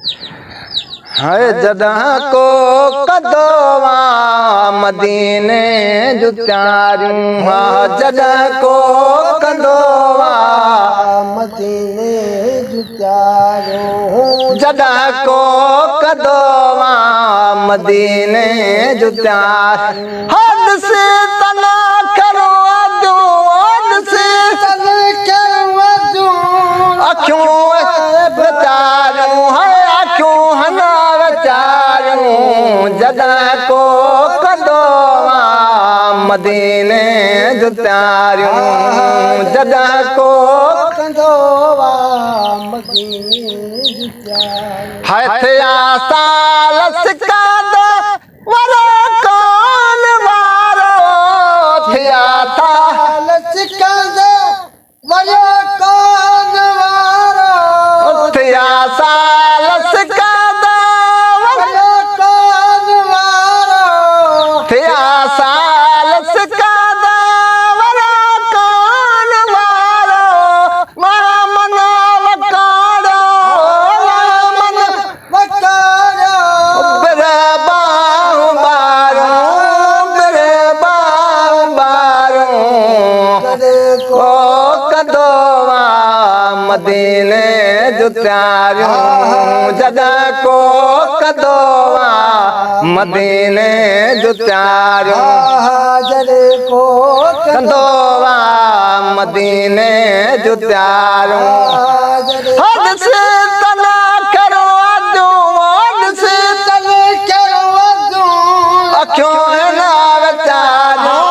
है जदा को कदोवा मदीने जुत्यारूं जदा को कदोवा मदीने जुत्यारूं जदा को कदोवा मदीने जुत्यारूं हद से तना करो अदू हद से तन करो अदू अखियों बेचारूं है अखियों हना बेचारूं जदा को कदोवा मदीने जुत्यारूं जदा को कदोवा मदीने जुत्यारूं हथिया साल सिकाद वरो कौन मारो थिया था लचकंद वयो कौन वारो थिया साल सिकाद वयो कौन वारो थिया साल सिकाद वरो कौन मारो मन वकारो मन वकारो बिरे बाहु बारो बिरे बाहु बारो करे ओ कदोवा मदीने जुत्यारूं जदा को कदोवा मदीने जुत्यारूं जरे को कदोवा मदीने जुत्यारूं हद से तना करो अदू हद से तन करो अदू अखियों ना बेचारूं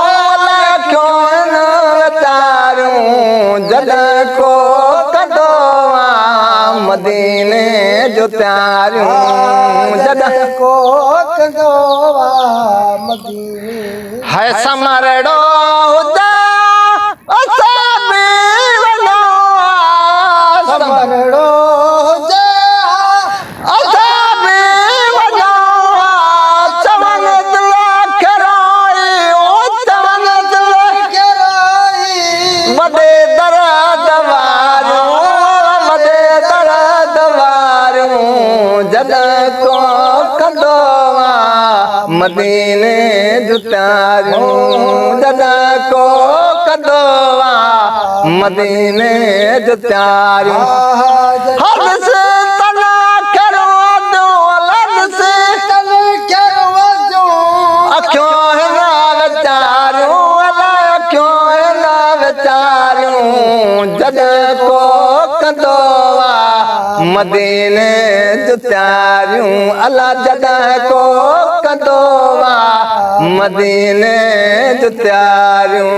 अखियों ना बेचारूं जदा को कदोवा मदीने जुत्यारूं जदा को कदोवा मदीने है समरड़ो हुदा असाबी वनोआ समरड़ो जा असाबी वनोआ चवन दिल कराई ओ चवन दिल कराई मदे दर्द वारूं मदे दर्द वारूं जदा को कदोवा मदीने जुत्यारूं जदा को कदोवा मदीने जुत्यारूं हद से तना करो अदू लद से तन करो अदू अखियों ना बेचारूं अखियों ना बेचारूं जदा को कदोवा मदीने जुत्यारूं अला जदा को कदोवा मदीने जुत्यारूं